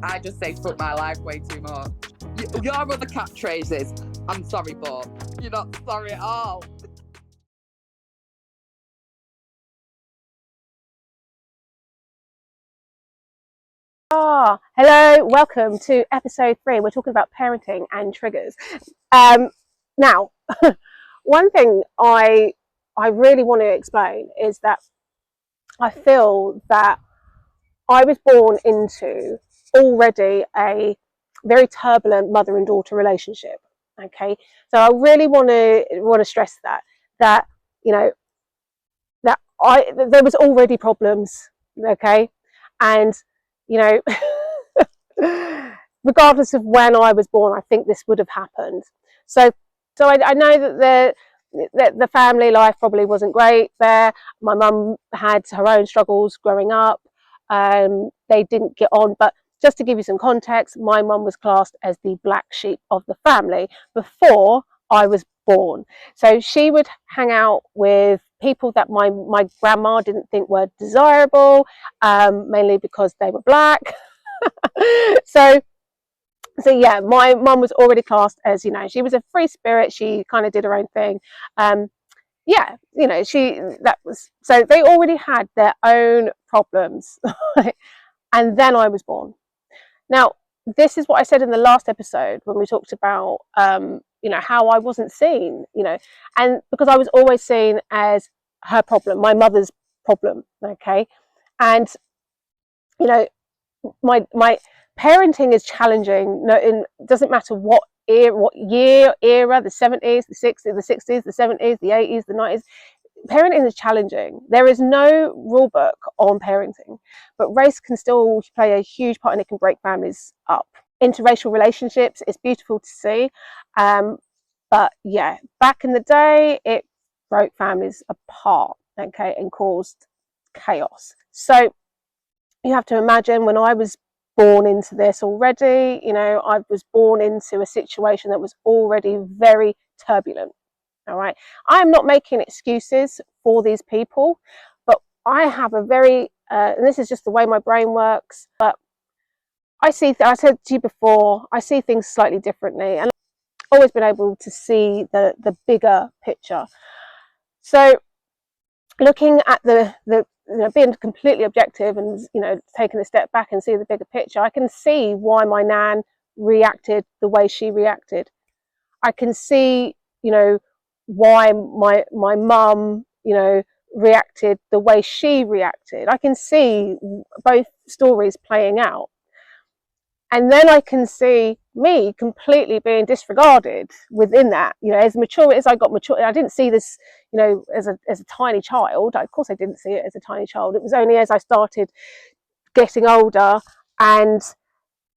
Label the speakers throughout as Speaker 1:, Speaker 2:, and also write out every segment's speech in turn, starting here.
Speaker 1: I just say fuck my life way too much. Your other catchphrases, I'm sorry, but you're not sorry at all.
Speaker 2: Hello, welcome to episode 3. We're talking about parenting and triggers. Um, now, one thing I really want to explain is that I feel that I was born into already a very turbulent mother and daughter relationship. Okay, so I really want to stress that you know that there was already problems. Okay, and you know. Regardless of when I was born, I think this would have happened. So I know that the family life probably wasn't great there. My mum had her own struggles growing up. They didn't get on, but just to give you some context, my mum was classed as the black sheep of the family before I was born. So she would hang out with people that my grandma didn't think were desirable, mainly because they were black. so yeah, my mum was already classed as, she was a free spirit. She kind of did her own thing. Yeah, that was, so they already had their own problems. And then I was born. Now, this is what I said in the last episode when we talked about, how I wasn't seen, and because I was always seen as her problem, my mother's problem. Okay. And, my parenting is challenging. No, it doesn't matter what era, the 70s, the 60s, the 60s, the 70s, the 80s, the 90s. Parenting is challenging. There is no rule book on parenting, but race can still play a huge part, and it can break families up. Interracial relationships, it's beautiful to see. But yeah, back in the day, it broke families apart, okay, and caused chaos. So you have to imagine, when I was born into this already, I was born into a situation that was already very turbulent. All right. I am not making excuses for these people, but I have a very, and this is just the way my brain works, but I said to you before, I see things slightly differently, and I've always been able to see the bigger picture. So looking at the being completely objective and taking a step back and see the bigger picture, I can see why my nan reacted the way she reacted. I can see why my mum reacted the way she reacted. I can see both stories playing out. And then I can see me completely being disregarded within that. As mature as I got mature, I didn't see this, as a tiny child. Of course, I didn't see it as a tiny child. It was only as I started getting older and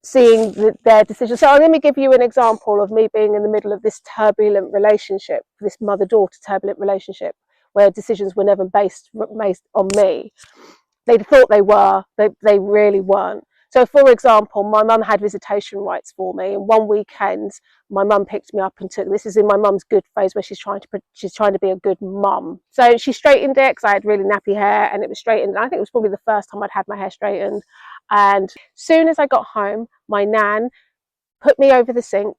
Speaker 2: seeing their decisions. So let me give you an example of me being in the middle of this turbulent relationship, this mother-daughter turbulent relationship, where decisions were never based on me. They thought they were, they really weren't. So, for example, my mum had visitation rights for me, and one weekend my mum picked me up and took. This is in my mum's good phase, where she's trying to be a good mum. So she straightened it, because I had really nappy hair, and it was straightened. I think it was probably the first time I'd had my hair straightened. And as soon as I got home, my nan put me over the sink.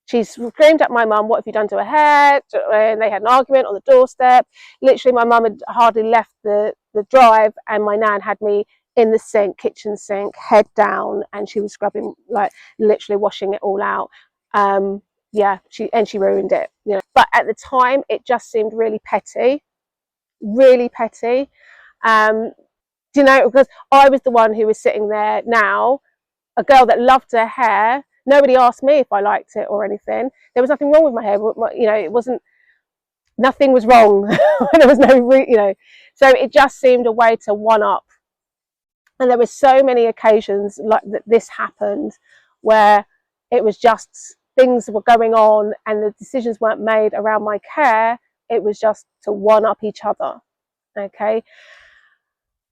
Speaker 2: She screamed at my mum, "What have you done to her hair?" And they had an argument on the doorstep. Literally, my mum had hardly left the drive, and my nan had me in the kitchen sink, head down, and she was scrubbing, like literally washing it all out. She ruined it. But at the time, it just seemed really petty, really petty. Because I was the one who was sitting there now, a girl that loved her hair. Nobody asked me if I liked it or anything. There was nothing wrong with my hair. It wasn't. Nothing was wrong. There was no, So it just seemed a way to one up. And there were so many occasions like that this happened, where it was just things were going on and the decisions weren't made around my care. It was just to one up each other. Okay.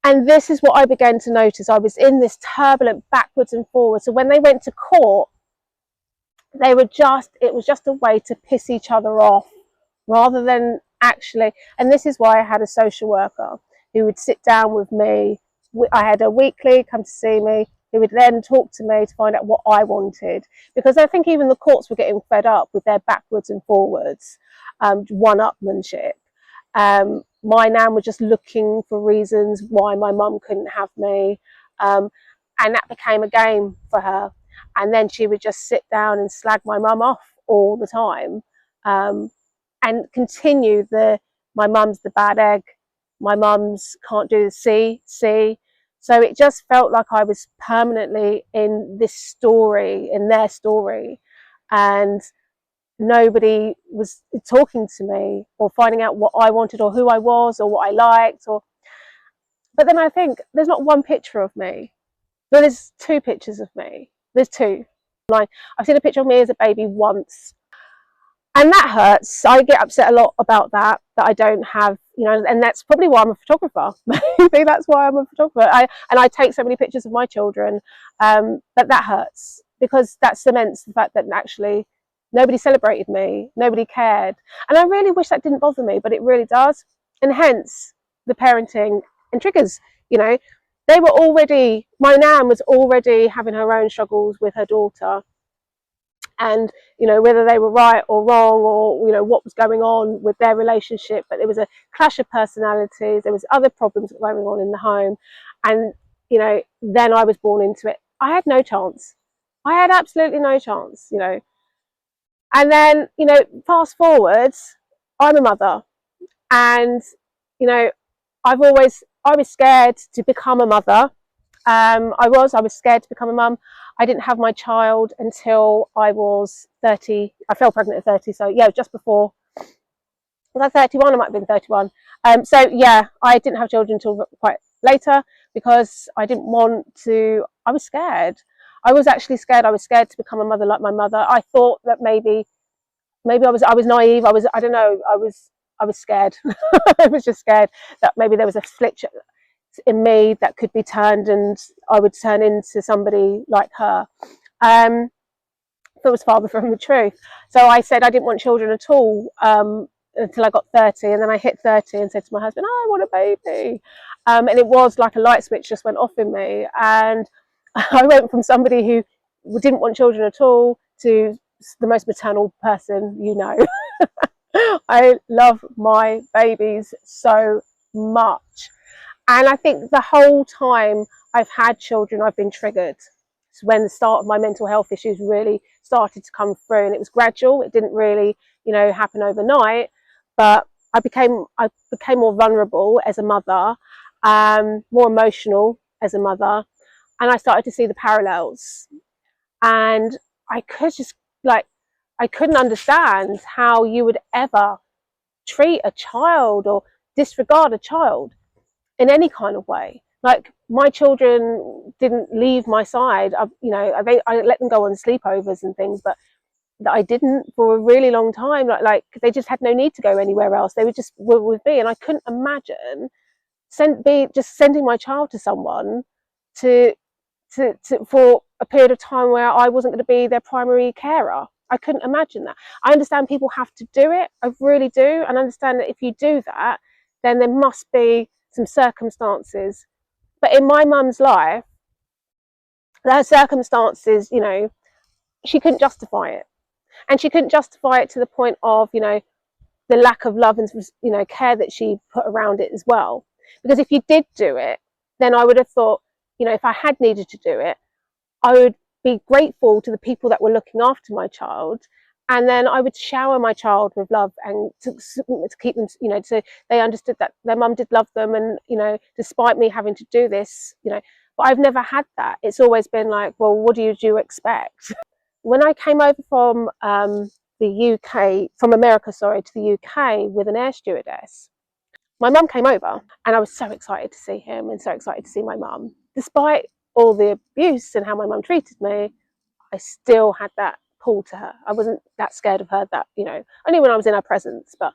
Speaker 2: And this is what I began to notice. I was in this turbulent backwards and forwards. So when they went to court, it was just a way to piss each other off, rather than actually. And this is why I had a social worker who would sit down with me. I had a weekly come to see me, who would then talk to me to find out what I wanted, because I think even the courts were getting fed up with their backwards and forwards, one-upmanship. My nan was just looking for reasons why my mum couldn't have me, and that became a game for her. And then she would just sit down and slag my mum off all the time, and continue my mum's the bad egg, my mum's can't do the C. So it just felt like I was permanently in this story, in their story, and nobody was talking to me or finding out what I wanted or who I was or what I liked. But then I think there's not one picture of me. No, there's two pictures of me. There's two. Like, I've seen a picture of me as a baby once, and that hurts. I get upset a lot about that I don't have, and that's probably why I'm a photographer. Maybe that's why I'm a photographer. I take so many pictures of my children, but that hurts, because that cements the fact that actually nobody celebrated me, nobody cared. And I really wish that didn't bother me, but it really does. And hence the parenting and triggers. They were already, my nan was already having her own struggles with her daughter, and whether they were right or wrong, or what was going on with their relationship, but there was a clash of personalities, there was other problems going on in the home, and then I was born into it. I had no chance. I had absolutely no chance. And then fast forwards, I'm a mother, and I was scared to become a mother. I was scared to become a mum. I didn't have my child until I was 30. I fell pregnant at 30, so yeah, just before. Was I 31? I might have been 31. So yeah, I didn't have children until quite later, because I didn't want to. I was scared. I was actually scared. I was scared to become a mother like my mother. I thought that maybe I was naive. I don't know. I was scared. I was just scared that maybe there was a switch in me that could be turned, and I would turn into somebody like her. That was far from the truth. So I said I didn't want children at all, until I got 30, and then I hit 30 and said to my husband, oh, I want a baby. And it was like a light switch just went off in me, and I went from somebody who didn't want children at all to the most maternal person. I love my babies so much. And I think the whole time I've had children, I've been triggered. It's when the start of my mental health issues really started to come through, and it was gradual. It didn't really, happen overnight, but I became more vulnerable as a mother, more emotional as a mother, and I started to see the parallels. And I couldn't understand how you would ever treat a child or disregard a child in any kind of way. Like, my children didn't leave my side. I let them go on sleepovers and things, but that I didn't for a really long time. Like they just had no need to go anywhere else. They were with me, and I couldn't imagine just sending my child to someone to for a period of time where I wasn't going to be their primary carer. I couldn't imagine that. I understand people have to do it. I really do. And I understand that if you do that, then there must be some circumstances. But in my mum's life, her circumstances, she couldn't justify it. And she couldn't justify it to the point of, the lack of love and, care that she put around it as well. Because if you did do it, then I would have thought, if I had needed to do it, I would be grateful to the people that were looking after my child, and then I would shower my child with love, and to keep them, so they understood that their mum did love them, and despite me having to do this, but I've never had that. It's always been like, well, what do you expect? When I came over from America, to the UK with an air stewardess, my mum came over, and I was so excited to see him and so excited to see my mum. Despite all the abuse and how my mum treated me, I still had that pull to her. I wasn't that scared of her, only when I was in her presence, but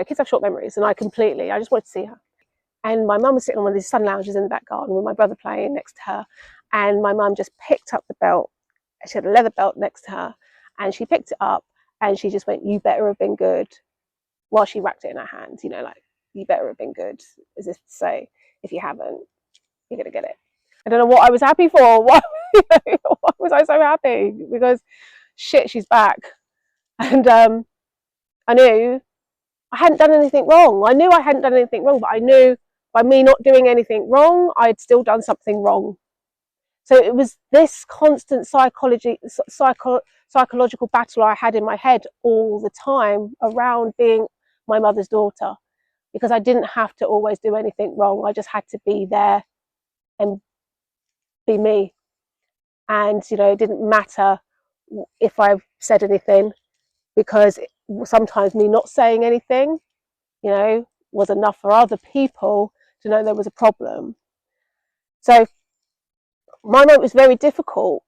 Speaker 2: kids have short memories, and I just wanted to see her. And my mum was sitting on one of these sun lounges in the back garden with my brother playing next to her, and my mum just picked up the belt. She had a leather belt next to her, and she picked it up, and she just went, "You better have been good," while she wrapped it in her hand, you better have been good, as if to say, if you haven't, you're going to get it. I don't know what I was happy for. Why was I so happy? Because shit, she's back. And I knew I hadn't done anything wrong. I knew I hadn't done anything wrong, but I knew by me not doing anything wrong, I'd still done something wrong. So it was this constant psychological battle I had in my head all the time around being my mother's daughter, because I didn't have to always do anything wrong. I just had to be there and be me. And, you know, it didn't matter if I said anything, because sometimes me not saying anything, you know, was enough for other people to know there was a problem. So my mum was very difficult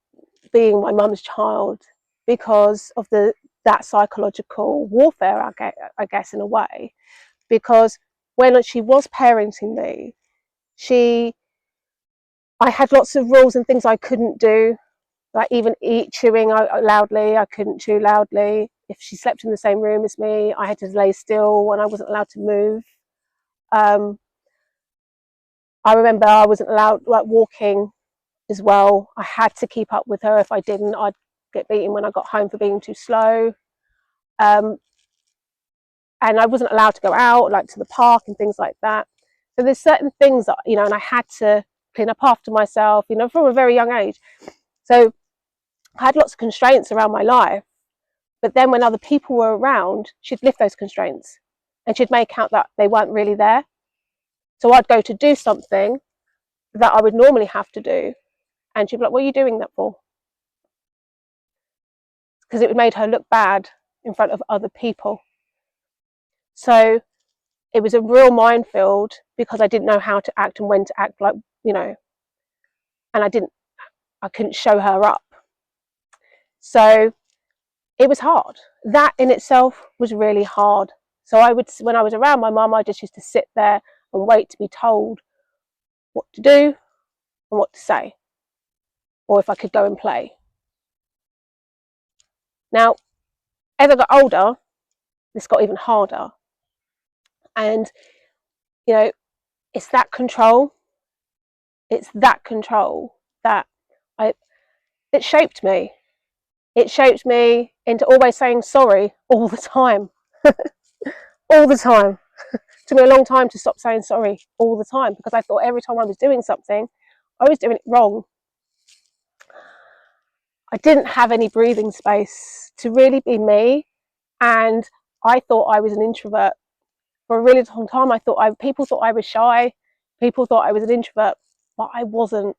Speaker 2: being my mum's child because of that psychological warfare, I guess, in a way. Because when she was parenting me, I had lots of rules and things I couldn't do, like even chewing loudly. I couldn't chew loudly. If she slept in the same room as me, I had to lay still and I wasn't allowed to move. I remember I wasn't allowed, like, walking as well. I had to keep up with her. If I didn't, I'd get beaten when I got home for being too slow. And I wasn't allowed to go out, like to the park and things like that. So there's certain things that, you know, and I had to clean up after myself, you know, from a very young age. So I had lots of constraints around my life. But then when other people were around, she'd lift those constraints and she'd make out that they weren't really there. So I'd go to do something that I would normally have to do, and she'd be like, what are you doing that for? Because it made her look bad in front of other people. So it was a real minefield, because I didn't know how to act and when to act, like, you know, and I couldn't show her up. So it was hard. That in itself was really hard. So when I was around my mum, I just used to sit there and wait to be told what to do and what to say, or if I could go and play. Now, as I got older, this got even harder. And, you know, it's that control. It's that control that it shaped me. It shaped me into always saying sorry all the time. All the time. It took me a long time to stop saying sorry all the time, because I thought every time I was doing something, I was doing it wrong. I didn't have any breathing space to really be me, and I thought I was an introvert. For a really long time, people thought I was shy. People thought I was an introvert, but I wasn't.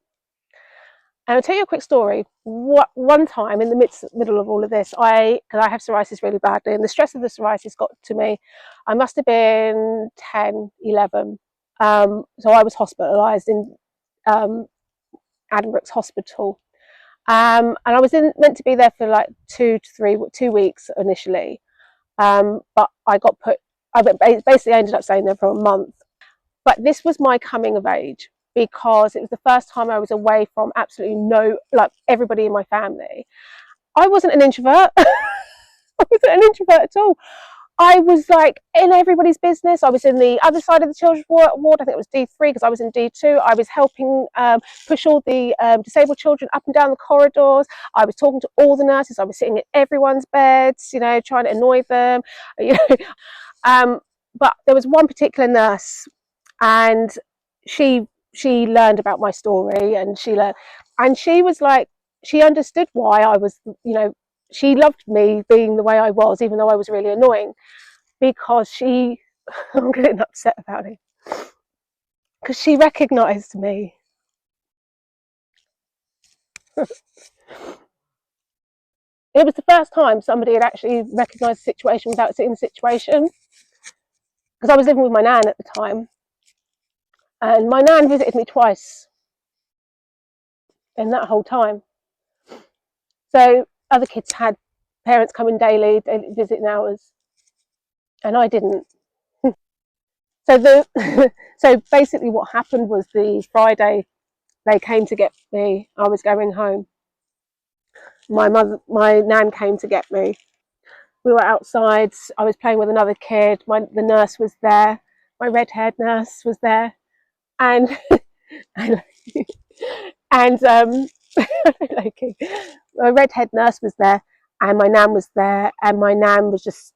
Speaker 2: And I'll tell you a quick story. One time in the middle of all of this, because I have psoriasis really badly, and the stress of the psoriasis got to me. I must have been 10, 11. So I was hospitalised in Addenbrooke's Hospital. And I was meant to be there for like 2 weeks initially. But I basically ended up staying there for a month. But this was my coming of age, because it was the first time I was away from absolutely everybody in my family. I wasn't an introvert. I wasn't an introvert at all. I was like in everybody's business. I was in the other side of the children's ward. I think it was D3, because I was in D2. I was helping push all the disabled children up and down the corridors. I was talking to all the nurses. I was sitting in everyone's beds, you know, trying to annoy them. You know. But there was one particular nurse, and she learned about my story, and she was like, she understood why I was, you know, she loved me being the way I was, even though I was really annoying, because I'm getting upset about it, because she recognised me. It was the first time somebody had actually recognised the situation without sitting in the situation, because I was living with my nan at the time, and my nan visited me twice in that whole time. So other kids had parents come in daily visiting hours, and I didn't. So basically what happened was, the Friday they came to get me, I was going home. My nan came to get me. We were outside. I was playing with another kid. The nurse was there. My red-haired nurse was there, and And okay, my redhead nurse was there, and my nan was there, and my nan was just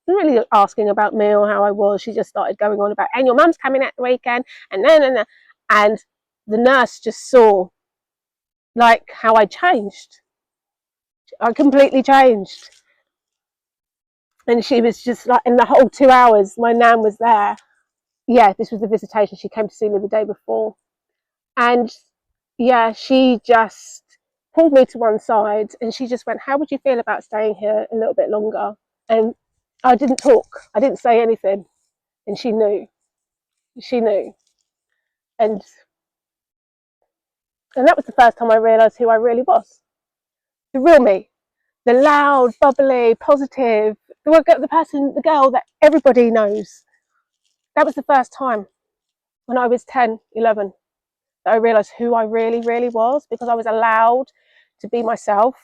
Speaker 2: really asking about me or how I was. She just started going on about, and your mum's coming at the weekend, and no. And the nurse just saw like how I changed. I completely changed. And she was just like, in the whole 2 hours, my nan was there. Yeah, this was the visitation. She came to see me the day before. And yeah, she just pulled me to one side and she just went, how would you feel about staying here a little bit longer? And I didn't talk. I didn't say anything. And she knew. She knew. And that was the first time I realised who I really was. The real me. The loud, bubbly, positive, the girl that everybody knows. That was the first time when I was 10, 11, that I realised who I really, really was, because I was allowed to be myself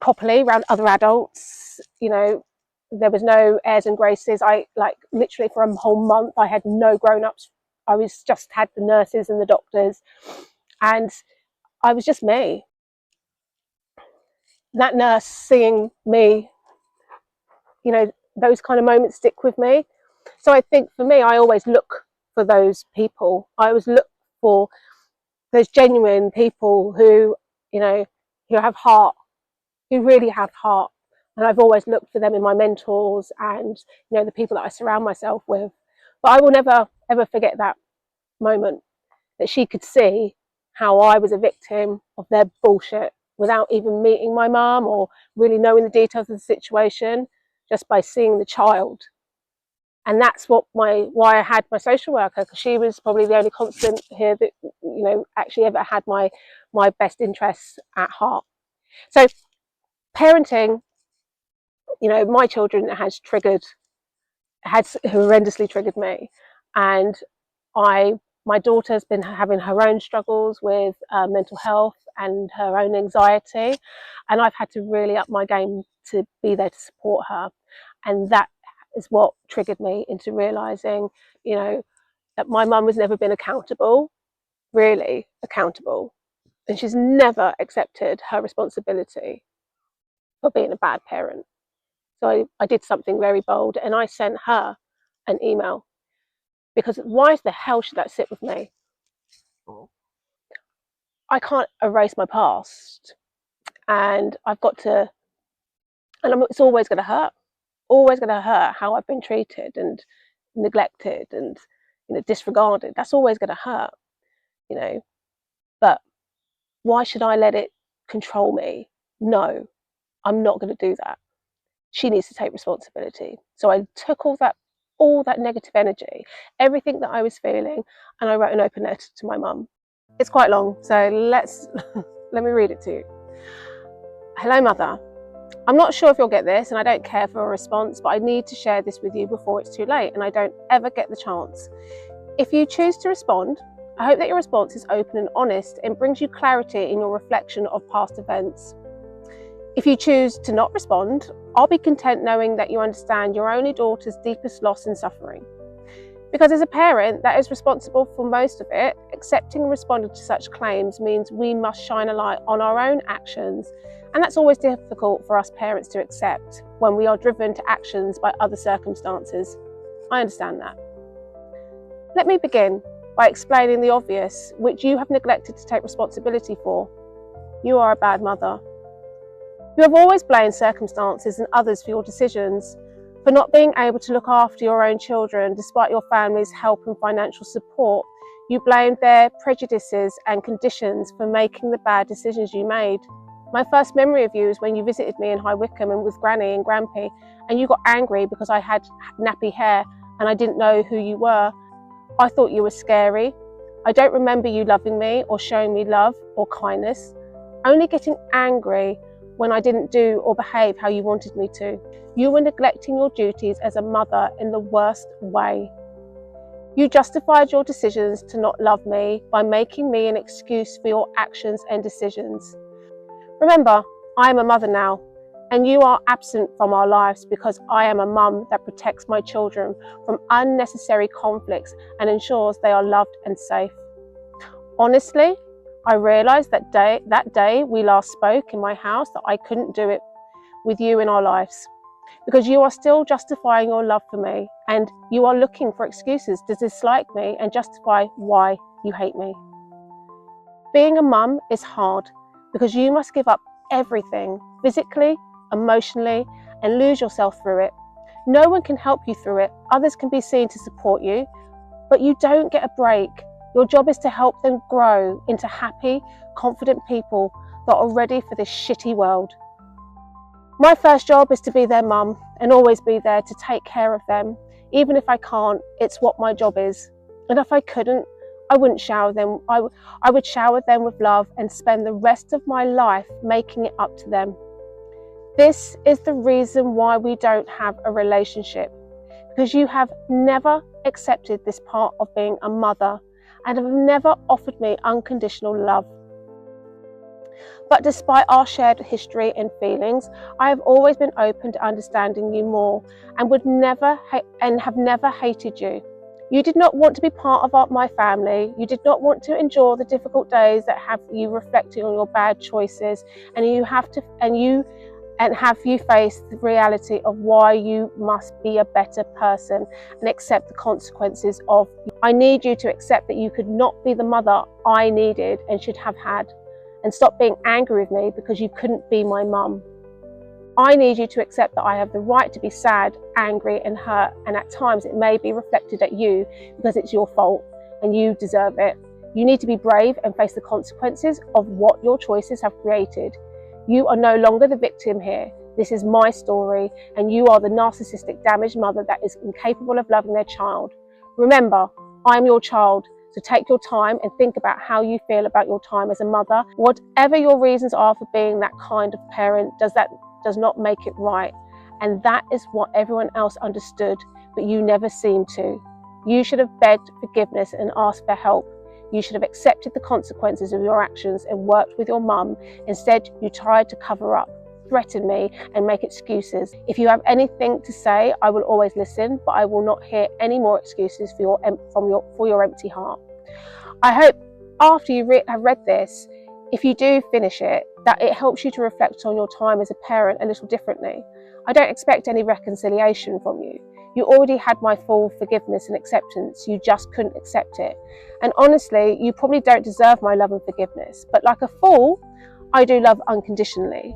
Speaker 2: properly around other adults. You know, there was no airs and graces. I, like, literally for a whole month, I had no grown-ups. I was just had the nurses and the doctors, and I was just me. That nurse seeing me, you know, those kind of moments stick with me. So I think for me, I always look for those people. I always look for those genuine people who, you know, who have heart, who really have heart. And I've always looked for them in my mentors and, you know, the people that I surround myself with. But I will never, ever forget that moment, that she could see how I was a victim of their bullshit without even meeting my mum or really knowing the details of the situation, just by seeing the child. And that's what why I had my social worker, because she was probably the only constant here that, you know, actually ever had my best interests at heart. So parenting, you know, my children has horrendously triggered me. And my daughter's been having her own struggles with mental health and her own anxiety, and I've had to really up my game to be there to support her. And that is what triggered me into realising, you know, that my mum has never been accountable, really accountable, and she's never accepted her responsibility for being a bad parent. So I did something very bold, and I sent her an email, because why the hell should that sit with me? I can't erase my past, and I've got to, and it's always going to hurt. Always going to hurt how I've been treated and neglected and, you know, disregarded. That's always going to hurt, you know. But why should I let it control me? No, I'm not going to do that. She needs to take responsibility. So I took all that negative energy, everything that I was feeling, and I wrote an open letter to my mum. It's quite long, so let me read it to you. Hello, Mother. I'm not sure if you'll get this, and I don't care for a response, but I need to share this with you before it's too late and I don't ever get the chance. If you choose to respond, I hope that your response is open and honest and brings you clarity in your reflection of past events. If you choose to not respond, I'll be content knowing that you understand your only daughter's deepest loss and suffering. Because as a parent that is responsible for most of it, accepting and responding to such claims means we must shine a light on our own actions, and that's always difficult for us parents to accept when we are driven to actions by other circumstances. I understand that. Let me begin by explaining the obvious, which you have neglected to take responsibility for. You are a bad mother. You have always blamed circumstances and others for your decisions, for not being able to look after your own children despite your family's help and financial support. You blamed their prejudices and conditions for making the bad decisions you made. My first memory of you is when you visited me in High Wycombe and with Granny and Grampy, and you got angry because I had nappy hair and I didn't know who you were. I thought you were scary. I don't remember you loving me or showing me love or kindness, only getting angry when I didn't do or behave how you wanted me to. You were neglecting your duties as a mother in the worst way. You justified your decisions to not love me by making me an excuse for your actions and decisions. Remember, I am a mother now, and you are absent from our lives because I am a mum that protects my children from unnecessary conflicts and ensures they are loved and safe. Honestly, I realised that day we last spoke in my house that I couldn't do it with you in our lives, because you are still justifying your love for me, and you are looking for excuses to dislike me and justify why you hate me. Being a mum is hard because you must give up everything, physically, emotionally, and lose yourself through it. No one can help you through it. Others can be seen to support you, but you don't get a break. Your job is to help them grow into happy, confident people that are ready for this shitty world. My first job is to be their mum and always be there to take care of them. Even if I can't, it's what my job is. And if I couldn't, I wouldn't shower them. I would shower them with love and spend the rest of my life making it up to them. This is the reason why we don't have a relationship, because you have never accepted this part of being a mother and have never offered me unconditional love. But despite our shared history and feelings, I have always been open to understanding you more and have never hated you. You did not want to be part of my family. You did not want to endure the difficult days that have you reflecting on your bad choices, and have you face the reality of why you must be a better person and accept the consequences of. I need you to accept that you could not be the mother I needed and should have had, and stop being angry with me because you couldn't be my mum. I need you to accept that I have the right to be sad, angry and hurt, and at times it may be reflected at you because it's your fault and you deserve it. You need to be brave and face the consequences of what your choices have created. You are no longer the victim here. This is my story, and you are the narcissistic, damaged mother that is incapable of loving their child. Remember, I'm your child. So take your time and think about how you feel about your time as a mother. Whatever your reasons are for being that kind of parent, does not make it right. And that is what everyone else understood, but you never seemed to. You should have begged forgiveness and asked for help. You should have accepted the consequences of your actions and worked with your mum. Instead, you tried to cover up, threaten me and make excuses. If you have anything to say, I will always listen, but I will not hear any more excuses for your empty heart. I hope after you have read this, if you do finish it, that it helps you to reflect on your time as a parent a little differently. I don't expect any reconciliation from you. You already had my full forgiveness and acceptance. You just couldn't accept it. And honestly, you probably don't deserve my love and forgiveness. But like a fool, I do love unconditionally.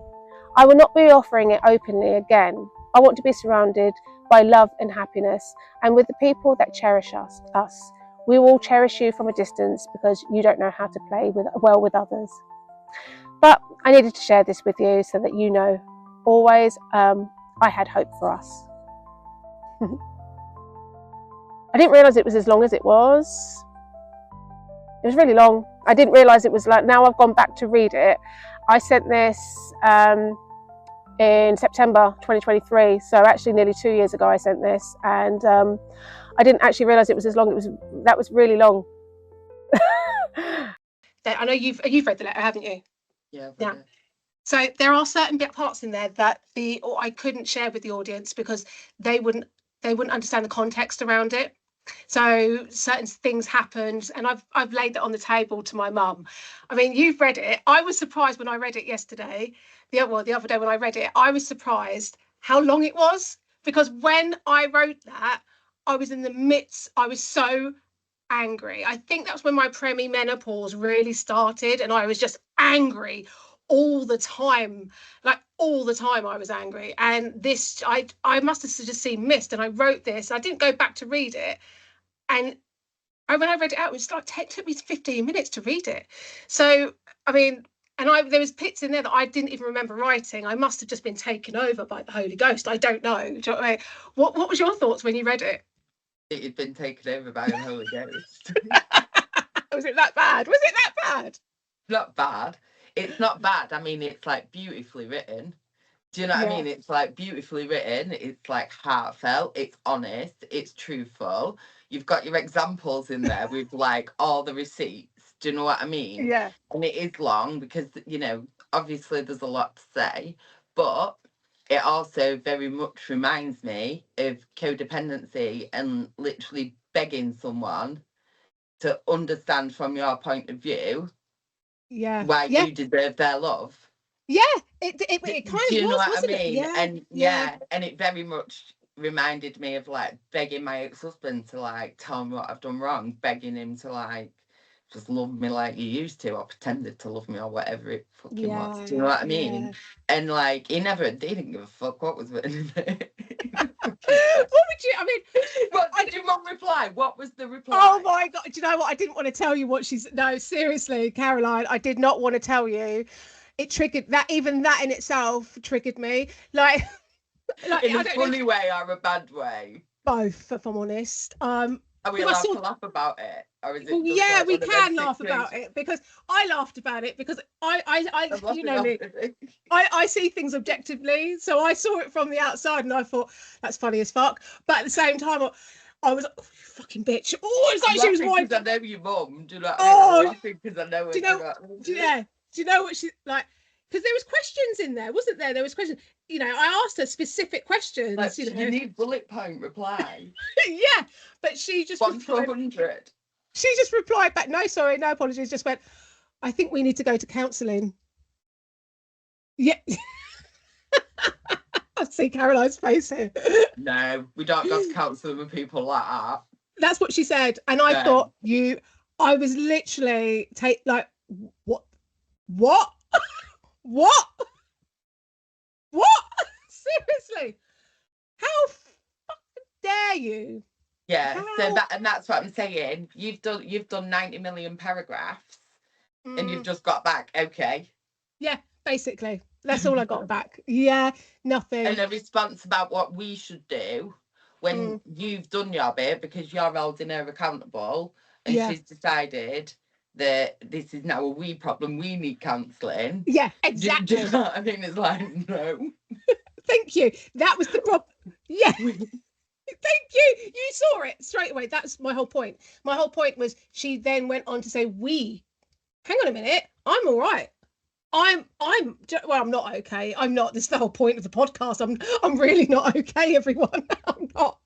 Speaker 2: I will not be offering it openly again. I want to be surrounded by love and happiness, and with the people that cherish us. We will cherish you from a distance because you don't know how to play well with others. But I needed to share this with you so that you know, always, I had hope for us. I didn't realise it was as long as it was. It was really long. I didn't realise it was like, now I've gone back to read it. I sent this in September 2023, so actually nearly 2 years ago I sent this, and I didn't actually realise it was as long. That was really long. I know you've read the letter, haven't you?
Speaker 3: Yeah.
Speaker 2: So there are certain parts in there that I couldn't share with the audience because they wouldn't understand the context around it. So certain things happened, and I've laid that on the table to my mum. I mean, you've read it. I was surprised when I read it yesterday. The other day when I read it, I was surprised how long it was, because when I wrote that, I was in the midst. I was so angry. I think that's when my menopause really started, and I was just angry all the time. Like all the time I was angry, and this I must have just seen mist, and I wrote this. I didn't go back to read it, and when I read it out, it was like it took me 15 minutes to read it. So I mean, and there was bits in there that I didn't even remember writing. I must have just been taken over by the Holy Ghost. I don't know. Do you know what I mean? What was your thoughts when you read it?
Speaker 3: It had been taken over by the Holy Ghost.
Speaker 2: Was it that bad? Was it that bad?
Speaker 3: Not bad. It's not bad. I mean, it's like beautifully written. Do you know what I mean? It's like beautifully written. It's like heartfelt. It's honest. It's truthful. You've got your examples in there with like all the receipts. Do you know what I mean?
Speaker 2: Yeah.
Speaker 3: And it is long because, you know, obviously there's a lot to say, but it also very much reminds me of codependency and literally begging someone to understand from your point of view
Speaker 4: Yeah.
Speaker 3: why
Speaker 4: Yeah.
Speaker 3: you deserve their love.
Speaker 4: Yeah. It kind
Speaker 3: Do
Speaker 4: of
Speaker 3: you know
Speaker 4: was,
Speaker 3: what I
Speaker 4: wasn't it?
Speaker 3: mean?
Speaker 4: Yeah.
Speaker 3: And and it very much reminded me of like begging my ex-husband to like tell me what I've done wrong, begging him to like just love me like you used to, or pretended to love me, or whatever it fucking was. Do you know what I mean? And like he didn't give a fuck what was written in it.
Speaker 4: What would you? I mean,
Speaker 3: what did your mum reply? What was the reply?
Speaker 4: Oh my god! Do you know what? I didn't want to tell you what she's. No, seriously, Caroline, I did not want to tell you. It triggered that. Even that in itself triggered me. Like
Speaker 3: in a funny way or a bad way?
Speaker 4: Both, if I'm honest.
Speaker 3: Are we allowed to laugh about it, or is it?
Speaker 4: Well, yeah, we can laugh about it, because I laughed about it because I you know me, I see things objectively, so I saw it from the outside and I thought that's funny as fuck. But at the same time, I was like, oh, you fucking bitch. Oh, it's like she was white.
Speaker 3: I know your mum. Do you know what I mean? I'm laughing because I know it.
Speaker 4: Do you know what she like? Because there was questions in there, wasn't there? There was questions. You know, I asked her specific questions.
Speaker 3: Like,
Speaker 4: you
Speaker 3: need bullet point reply.
Speaker 4: Yeah, but she just
Speaker 3: 1 to 100.
Speaker 4: She just replied back, no, sorry, no apologies. Just went, I think we need to go to counselling. Yeah. I see Caroline's face here.
Speaker 3: No, we don't go to counselling with people like that.
Speaker 4: That's what she said, and I thought I was literally like, what? What? Seriously? How fucking dare you?
Speaker 3: Yeah, and that's what I'm saying. You've done 90 million paragraphs, and you've just got back, okay.
Speaker 4: Yeah, basically. That's all I got back. Yeah, nothing.
Speaker 3: And a response about what we should do when you've done your bit, because you're holding her accountable, and she's decided that this is now a we problem, we need counselling.
Speaker 4: Yeah, exactly.
Speaker 3: Do you know what I mean? It's like, no.
Speaker 4: Thank you. That was the problem. Yeah. Thank you. You saw it straight away. That's my whole point. My whole point was she then went on to say, hang on a minute, I'm all right. I'm not okay. I'm not. This is the whole point of the podcast. I'm really not okay, everyone. I'm not.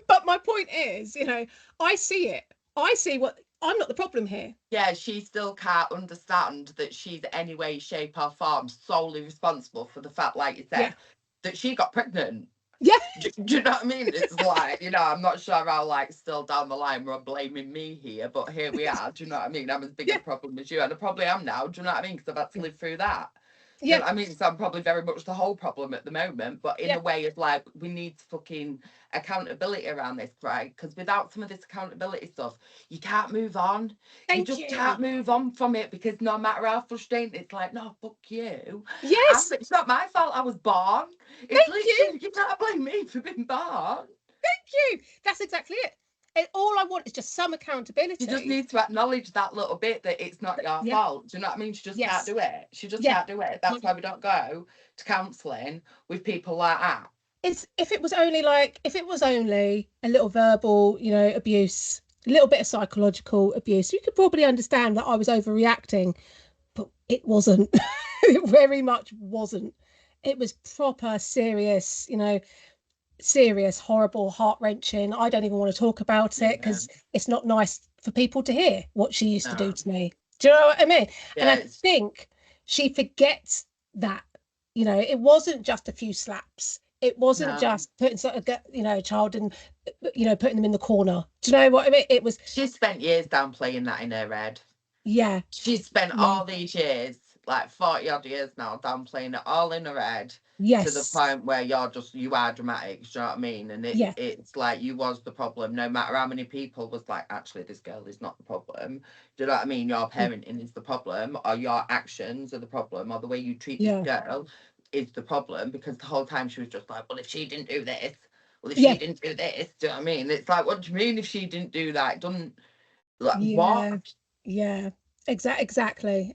Speaker 4: But my point is, you know, I see it. I see I'm not the problem here.
Speaker 3: Yeah, she still can't understand that she's any way, shape or form solely responsible for the fact, like you said, that she got pregnant.
Speaker 4: Yeah.
Speaker 3: Do you know what I mean? It's like, you know, I'm not sure how, like, still down the line we're blaming me here, but here we are. Do you know what I mean? I'm as big a problem as you, and I probably am now. Do you know what I mean? Because I've had to live through that. Yeah. You know what I mean? So I'm probably very much the whole problem at the moment, but in a way of like, we need fucking accountability around this, right? Because without some of this accountability stuff, you can't move on. You just can't move on from it, because no matter how frustrating, it's like, no, fuck you.
Speaker 4: Yes.
Speaker 3: It's not my fault I was born. It's literally, you can't blame me for being born.
Speaker 4: Thank you. That's exactly it. All I want is just some accountability.
Speaker 3: You just need to acknowledge that little bit that it's not your fault. Do you know what I mean? She just can't do it. She just can't do it. That's why we don't go to counselling with people like that.
Speaker 4: If it was only a little verbal, you know, abuse, a little bit of psychological abuse, you could probably understand that I was overreacting, but it wasn't. It very much wasn't. It was proper, serious, you know, serious, horrible, heart-wrenching. I don't even want to talk about it because it's not nice for people to hear what she used to do to me. Do you know what I mean? And I think she forgets that, you know, it wasn't just a few slaps. It wasn't just putting a child in, you know, putting them in the corner. Do you know what I mean? It was.
Speaker 3: She spent years downplaying that in her head.
Speaker 4: Yeah.
Speaker 3: She spent all these years, like 40 odd years now, downplaying it all in her head.
Speaker 4: Yes.
Speaker 3: To the point where you are dramatic, do you know what I mean? And it's like you was the problem, no matter how many people was like, actually, this girl is not the problem. Do you know what I mean? Your parenting is the problem, or your actions are the problem, or the way you treat this girl is the problem, because the whole time she was just like, well, if she didn't do this, she didn't do this, do you know what I mean? It's like, what do you mean if she didn't do that? Like, what?
Speaker 4: Yeah, exactly.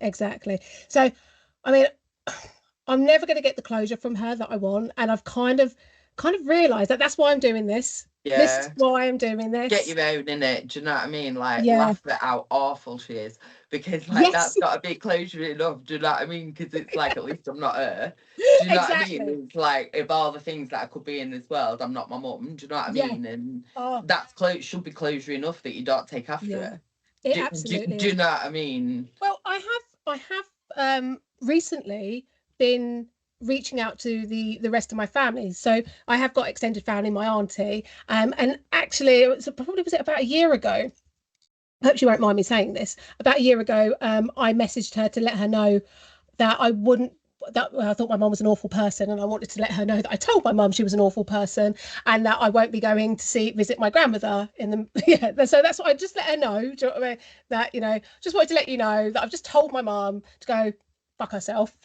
Speaker 4: So, I mean, I'm never going to get the closure from her that I want, and I've kind of realised that that's why I'm doing this. Yeah. This is why I'm doing this.
Speaker 3: Get your own in it. Do you know what I mean? Like, laugh at how awful she is, because like that's got to be closure enough. Do you know what I mean? Because it's like, at least I'm not her. Do you know what I mean? It's like, of all the things that I could be in this world, I'm not my mum. Do you know what I mean? And that's should be closure enough that you don't take after it.
Speaker 4: It absolutely
Speaker 3: do you
Speaker 4: is.
Speaker 3: know what I mean?
Speaker 4: Well, I have recently been reaching out to the rest of my family. So I have got extended family, my auntie, and actually it was probably was it about a year ago. I hope she won't mind me saying this. About a year ago, I messaged her to let her know that I wouldn't. That well, I thought my mum was an awful person, and I wanted to let her know that I told my mum she was an awful person, and that I won't be going to visit my grandmother in the yeah. So that's what I just let her know. Do you know what I mean? That just wanted to let you know that I've just told my mum to go fuck herself.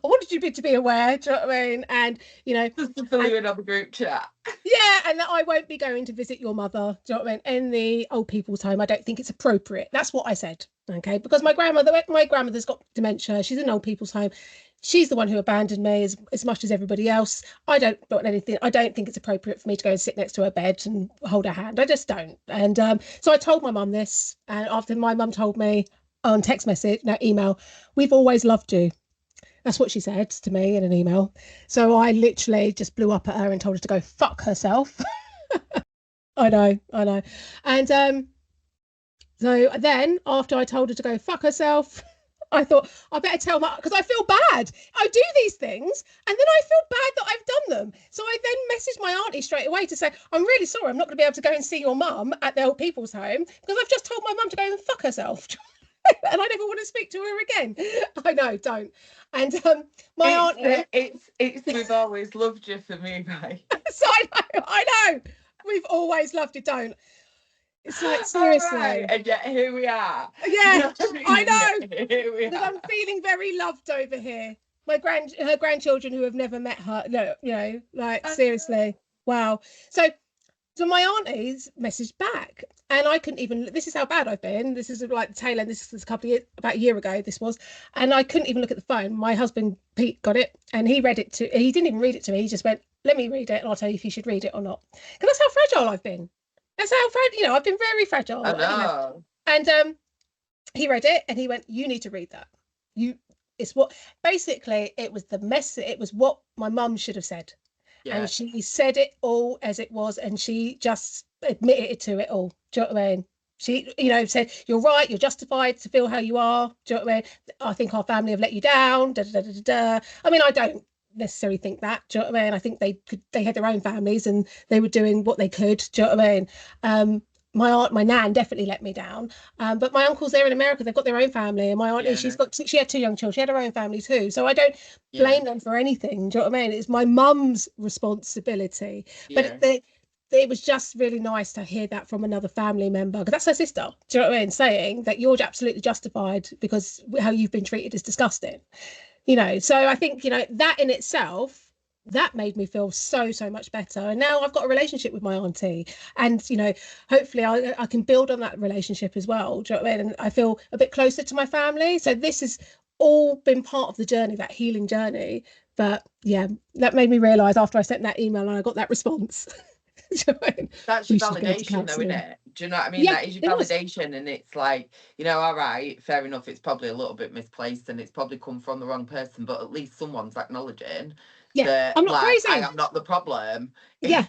Speaker 4: I wanted you to be aware. Do you know what I mean? And
Speaker 3: Just to fill you in on the group chat.
Speaker 4: yeah, and that I won't be going to visit your mother. Do you know what I mean? In the old people's home, I don't think it's appropriate. That's what I said. Okay, because my grandmother's got dementia. She's in old people's home. She's the one who abandoned me as much as everybody else. I don't want anything. I don't think it's appropriate for me to go and sit next to her bed and hold her hand. I just don't. And so I told my mum this, and after my mum told me on text message, no email, we've always loved you. That's what she said to me in an email. So I literally just blew up at her and told her to go fuck herself. I know. And so then after I told her to go fuck herself, I thought I better tell my, because I feel bad. I do these things and then I feel bad that I've done them. So I then messaged my auntie straight away to say, I'm really sorry, I'm not going to be able to go and see your mum at the old people's home because I've just told my mum to go and fuck herself. And I never want to speak to her again. I know, don't. And my auntie,
Speaker 3: it's we've always loved you for me, mate.
Speaker 4: so I know, we've always loved you, don't. It's like seriously,
Speaker 3: right. And yet here we are.
Speaker 4: Yeah, I know.
Speaker 3: Here we
Speaker 4: Because
Speaker 3: are.
Speaker 4: I'm feeling very loved over here. Her grandchildren who have never met her, no, like seriously, wow. So my auntie's messaged back, and I couldn't even. This is how bad I've been. This is like the tail end. This was about a year ago. This was, and I couldn't even look at the phone. My husband Pete got it, and he read it to. He didn't even read it to me. He just went, "Let me read it, and I'll tell you if you should read it or not." Because that's how fragile I've been. That's how fragile. I've been very fragile.
Speaker 3: I know.
Speaker 4: And he read it, and he went, "You need to read that. It's what basically it was the mess. It was what my mum should have said." Yeah. And she said it all as it was, and she just admitted to it all. Do you know what I mean? She, said, "You're right. You're justified to feel how you are." Do you know what I mean? I think our family have let you down. Da, da, da, da, da. I mean, I don't necessarily think that. Do you know what I mean? I think they had their own families and they were doing what they could. Do you know what I mean? My nan definitely let me down, but my uncles there in America, they've got their own family, and my auntie, she had 2 young children, she had her own family too, so I don't blame them for anything. Do you know what I mean? It's my mum's responsibility. But it was just really nice to hear that from another family member, because that's her sister. Do you know what I mean? Saying that you're absolutely justified because how you've been treated is disgusting. So I think that in itself, that made me feel so much better. And now I've got a relationship with my auntie, and hopefully I can build on that relationship as well. Do you know what I mean? And I feel a bit closer to my family. So this has all been part of the journey, that healing journey. But yeah, that made me realize after I sent that email and I got that response.
Speaker 3: That's your validation though, isn't it? Do you know what I mean? That is your validation. And it's like, all right, fair enough, it's probably a little bit misplaced and it's probably come from the wrong person, but at least someone's acknowledging that,
Speaker 4: I'm not crazy.
Speaker 3: I am not the problem.
Speaker 4: Yeah.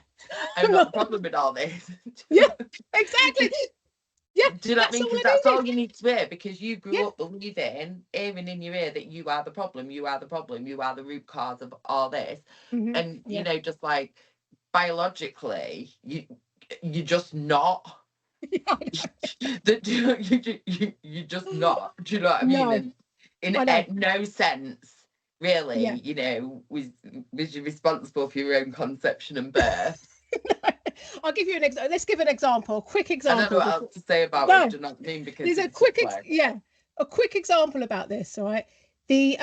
Speaker 3: I'm not the problem with all this.
Speaker 4: Yeah, exactly. Yeah.
Speaker 3: Do you know what I mean? Because that's all you need to hear, because you grew up believing, hearing in your ear that you are the problem, you are the problem, you are the root cause of all this. Mm-hmm. And just like biologically, you're just not. You're just not. Do you know what I mean? In no sense, really. Was you responsible for your own conception and birth?
Speaker 4: I'll give you an example. Let's give an example. Quick example.
Speaker 3: I don't know what else to say about it. Do you know what I mean? Because
Speaker 4: there's a quick example about this. All right. The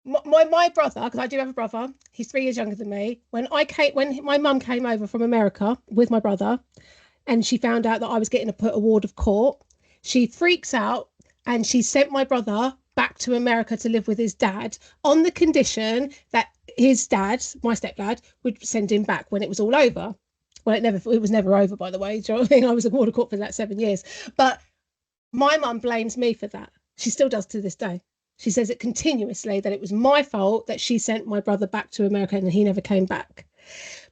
Speaker 4: my brother, because I do have a brother, he's 3 years younger than me. When my mum came over from America with my brother, and she found out that I was getting put a ward of court, she freaks out and she sent my brother back to America to live with his dad on the condition that his dad, my stepdad, would send him back when it was all over. Well, it was never over, by the way. Do you know what I mean? I was in ward of court for that 7 years. But my mum blames me for that. She still does to this day. She says it continuously, that it was my fault that she sent my brother back to America and he never came back.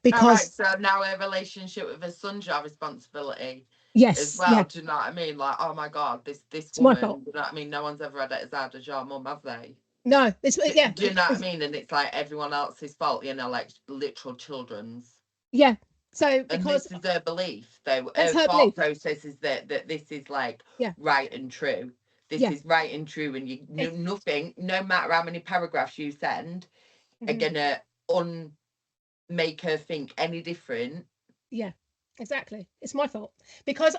Speaker 4: Because
Speaker 3: so now a relationship with his son's your responsibility. as
Speaker 4: Yes,
Speaker 3: well.
Speaker 4: yeah,
Speaker 3: Do you know what I mean? Like, oh my God, this
Speaker 4: it's my
Speaker 3: woman,
Speaker 4: fault.
Speaker 3: do you know what I mean? No one's ever had it as hard as your mum, have they?
Speaker 4: No, it's yeah,
Speaker 3: Do you know what I mean? And it's like everyone else's fault, you know, like literal children's.
Speaker 4: yeah. So
Speaker 3: And
Speaker 4: because
Speaker 3: this is her belief, though.
Speaker 4: that's
Speaker 3: Her
Speaker 4: her
Speaker 3: thought
Speaker 4: belief.
Speaker 3: process is that this is like
Speaker 4: Yeah,
Speaker 3: right and true. This
Speaker 4: yeah,
Speaker 3: is right and true, and nothing, no matter how many paragraphs you send, are
Speaker 4: mhm,
Speaker 3: gonna make her think any different.
Speaker 4: yeah, exactly. It's my fault because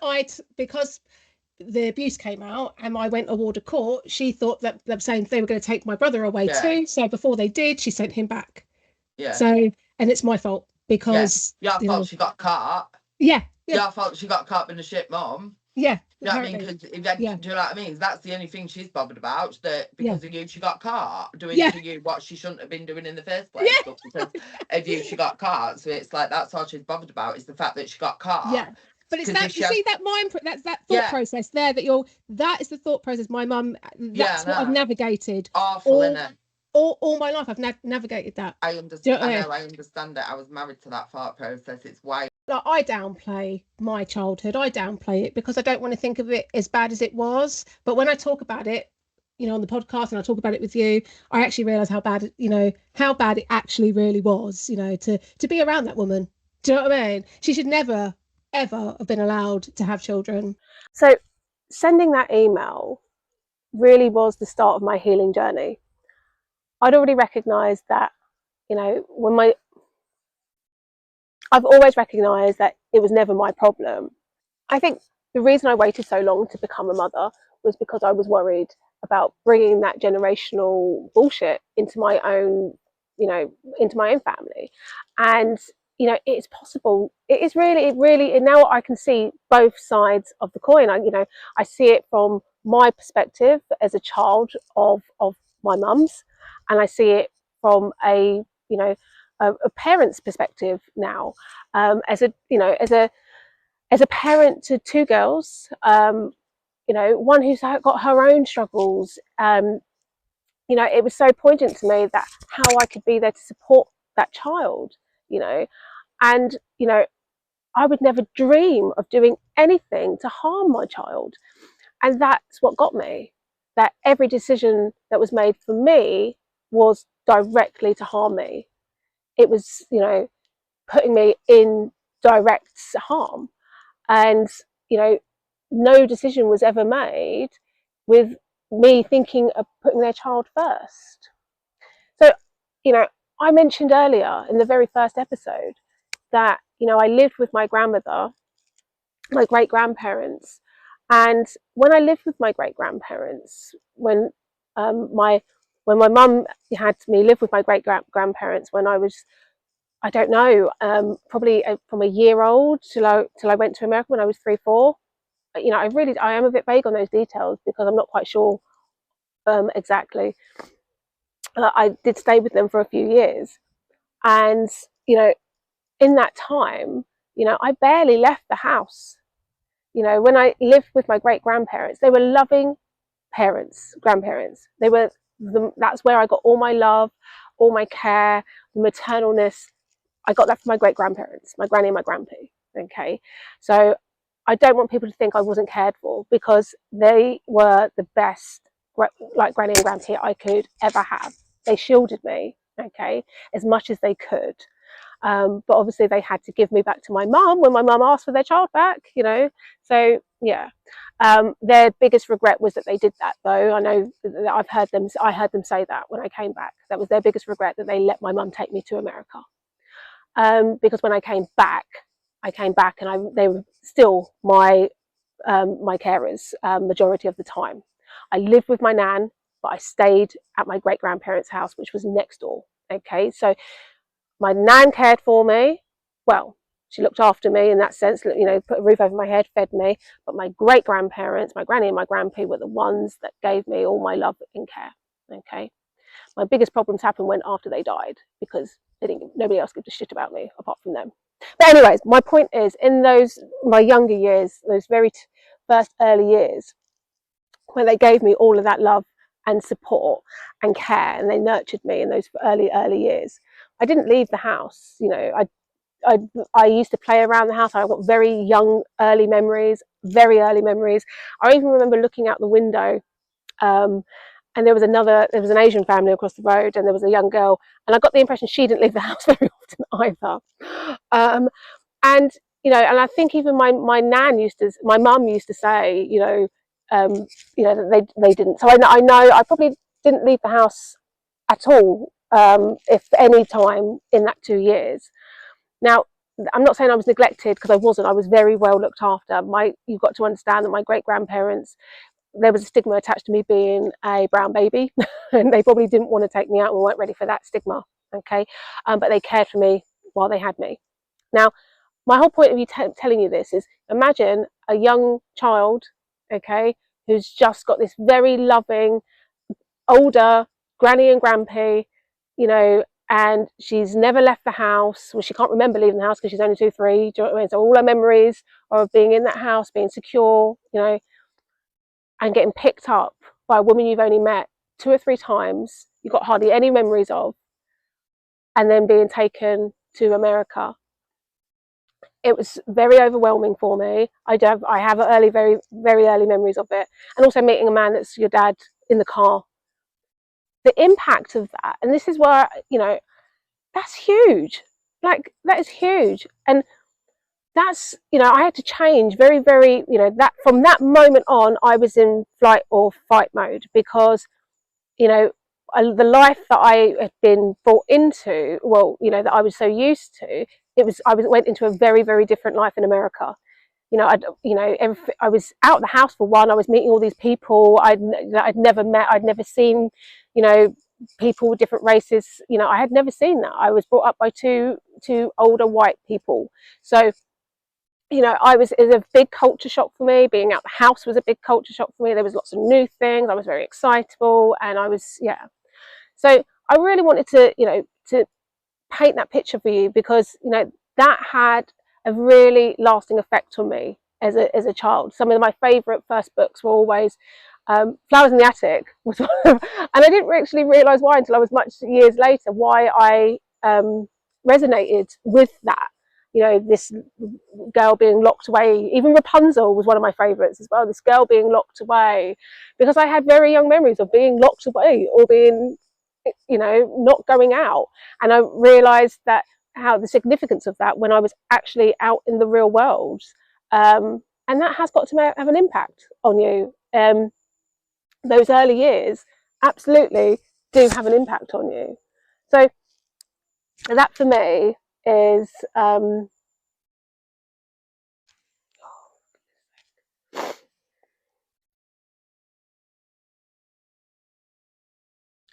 Speaker 4: the abuse came out and I went award of court. She thought that they were saying they were going to take my brother away
Speaker 3: Yeah,
Speaker 4: too. So before they did, she sent him back.
Speaker 3: yeah,
Speaker 4: So and it's my fault
Speaker 3: yeah.
Speaker 4: because
Speaker 3: Your
Speaker 4: you
Speaker 3: fault
Speaker 4: know,
Speaker 3: she got caught.
Speaker 4: yeah, yeah,
Speaker 3: Your fault she got caught being a shit mum.
Speaker 4: yeah.
Speaker 3: Do you know what I mean?
Speaker 4: Apparently,
Speaker 3: Because
Speaker 4: yeah,
Speaker 3: do you know what I mean? That's the only thing she's bothered about. That
Speaker 4: yeah,
Speaker 3: because of you, she got caught doing
Speaker 4: yeah,
Speaker 3: to you what she shouldn't have been doing in the first place.
Speaker 4: yeah,
Speaker 3: But because of you, she got caught. So it's like that's all she's bothered about is the fact that she got caught.
Speaker 4: yeah. But it's
Speaker 3: Because if
Speaker 4: that
Speaker 3: she
Speaker 4: you
Speaker 3: has,
Speaker 4: see that that's that thought
Speaker 3: yeah,
Speaker 4: process there that is the thought process. My mum,
Speaker 3: yeah,
Speaker 4: that's what I've
Speaker 3: no,
Speaker 4: navigated
Speaker 3: awful,
Speaker 4: all
Speaker 3: innit?
Speaker 4: all my life. I've navigated that.
Speaker 3: I
Speaker 4: Do you
Speaker 3: understand.
Speaker 4: know what
Speaker 3: I
Speaker 4: I mean?
Speaker 3: know. I understand it. I was married to that thought process. It's why.
Speaker 4: Like I downplay my childhood. I downplay it because I don't want to think of it as bad as it was. But when I talk about it, on the podcast and I talk about it with you, I actually realize how bad, how bad it actually really was, to be around that woman. Do you know what I mean? She should never, ever have been allowed to have children.
Speaker 2: So sending that email really was the start of my healing journey. I'd already recognized that, I've always recognized that it was never my problem. I think the reason I waited so long to become a mother was because I was worried about bringing that generational bullshit into my own, into my own family. And, it's possible. It really, and now I can see both sides of the coin. I see it from my perspective as a child of my mum's, and I see it from a parent's perspective now, as a parent to two girls, one who's got her own struggles. It was so poignant to me that how I could be there to support that child, you know, and I would never dream of doing anything to harm my child, and that's what got me. That every decision that was made for me was directly to harm me. It was, putting me in direct harm. And no decision was ever made with me thinking of putting their child first. So I mentioned earlier in the very first episode that I lived with my grandmother, my great grandparents, and when I lived with my great grandparents, my when my mum had me live with my great grandparents when I was, I don't know, probably from a year old till I went to America when I was 3, 4. I am a bit vague on those details because I'm not quite sure exactly. I did stay with them for a few years, and in that time, I barely left the house. When I lived with my great grandparents, they were loving grandparents. That's where I got all my love, all my care, the maternalness. I got that from my great grandparents, my granny and my grandpa. Okay, so I don't want people to think I wasn't cared for because they were the best, like granny and grandpa I could ever have. They shielded me, okay, as much as they could. But obviously they had to give me back to my mum when my mum asked for their child back, So yeah, their biggest regret was that they did that. Though I know that I heard them say that when I came back. That was their biggest regret, that they let my mum take me to America. Because when I came back and they were still my carers majority of the time. I lived with my nan, but I stayed at my great grandparents' house, which was next door. Okay, so my nan cared for me. Well, she looked after me in that sense, put a roof over my head, fed me. But my great grandparents, my granny and my grandpa, were the ones that gave me all my love and care. Okay, my biggest problems happened when after they died because nobody else gave a shit about me apart from them. But anyways, my point is, in my younger years, those very first early years, when they gave me all of that love and support and care, and they nurtured me in those early years, I didn't leave the house. I used to play around the house. I've got very young, early memories, very early memories. I even remember looking out the window, and there was an Asian family across the road, and there was a young girl, and I got the impression she didn't leave the house very often either. And and I think even my mum used to say, that they didn't. So I know I probably didn't leave the house at all, if any time in that 2 years. Now, I'm not saying I was neglected, because I wasn't. I was very well looked after. You've got to understand that my great-grandparents, there was a stigma attached to me being a brown baby, and they probably didn't want to take me out and weren't ready for that stigma, okay? But they cared for me while they had me. Now, my whole point of you telling you this is, imagine a young child, okay, who's just got this very loving, older granny and grandpa, and she's never left the house. Well, she can't remember leaving the house because she's only 2, 3. Do you know what I mean? So all her memories are of being in that house, being secure, and getting picked up by a woman you've only met 2 or 3 times, you've got hardly any memories of, and then being taken to America. It was very overwhelming for me. I have very, very early memories of it. And also meeting a man that's your dad in the car. The impact of that, and this is where, that's huge. Like, that is huge. And that's, I had to change very, very, that from that moment on, I was in flight or fight mode, because, the life that I had been brought into, that I was so used to, I went into a very, very different life in America. I was out of the house for one. I was meeting all these people I'd never met. I'd never seen, people with different races. I had never seen that. I was brought up by two older white people. So, it was a big culture shock for me. Being out the house was a big culture shock for me. There was lots of new things. I was very excitable, and I was, So I really wanted to paint that picture for you, because, that had a really lasting effect on me as a child. Some of my favourite first books were always Flowers in the Attic, was one of them. And I didn't actually realise why until I was much years later, why I resonated with that. This girl being locked away. Even Rapunzel was one of my favourites as well. This girl being locked away, because I had very young memories of being locked away or being, not going out. And I realised that how the significance of that when I was actually out in the real world. And that has got to have an impact on you. Those early years absolutely do have an impact on you. So that for me is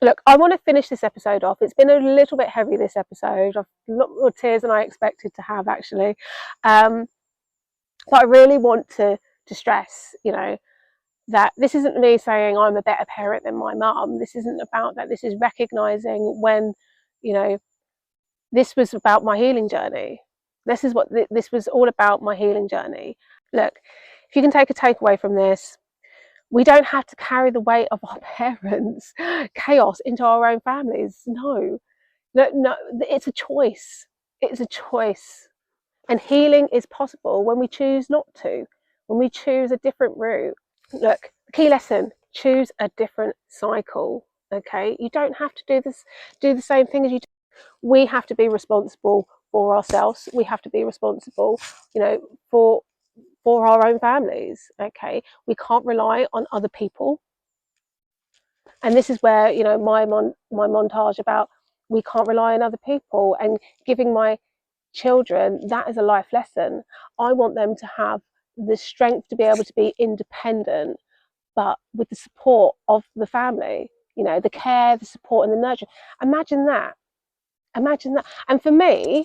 Speaker 2: look, I want to finish this episode off. It's been a little bit heavy, this episode. I've a lot more tears than I expected to have, actually. But I really want to stress, that this isn't me saying I'm a better parent than my mum. This isn't about that. This is recognising when, this was about my healing journey. This is what this was all about, my healing journey. Look, if you can take a takeaway from this, we don't have to carry the weight of our parents' chaos into our own families. No, it's a choice. It's a choice. And healing is possible when we choose not to, when we choose a different route. Look, key lesson, choose a different cycle, okay? You don't have to do the same thing as you do. We have to be responsible for ourselves. We have to be responsible, for our own families, okay? We can't rely on other people. And this is where, my montage about we can't rely on other people, and giving my children that as a life lesson. I want them to have the strength to be able to be independent, but with the support of the family, the care, the support and the nurture. Imagine that. And for me,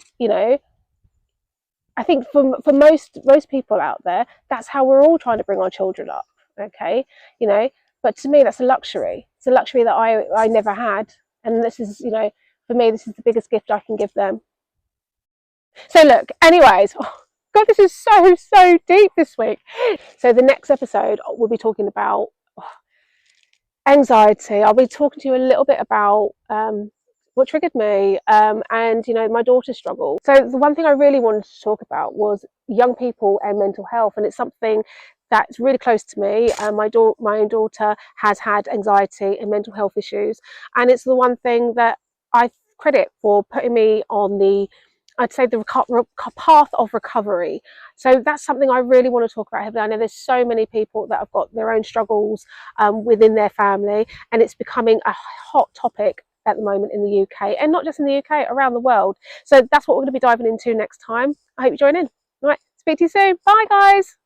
Speaker 2: I think for most people out there, that's how we're all trying to bring our children up, okay? But to me, that's a luxury. It's a luxury that I never had. And this is, for me, this is the biggest gift I can give them. So look, anyways, God, this is so deep this week. So the next episode, we'll be talking about anxiety. I'll be talking to you a little bit about what triggered me, and my daughter's struggle. So the one thing I really wanted to talk about was young people and mental health, and it's something that's really close to me. My own daughter has had anxiety and mental health issues, and it's the one thing that I credit for putting me on the, I'd say, the path of recovery. So that's something I really want to talk about heavily. I know there's so many people that have got their own struggles within their family, and it's becoming a hot topic at the moment in the UK, and not just in the UK, around the world. So that's what we're going to be diving into next time. I hope you join in. All right, speak to you soon. Bye, guys.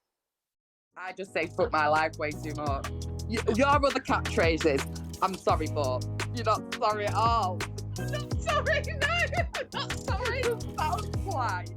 Speaker 1: I just say fuck my life way too much. Your other catchphrases, I'm sorry, but you're not sorry at all. Not sorry, no, not sorry. That was polite.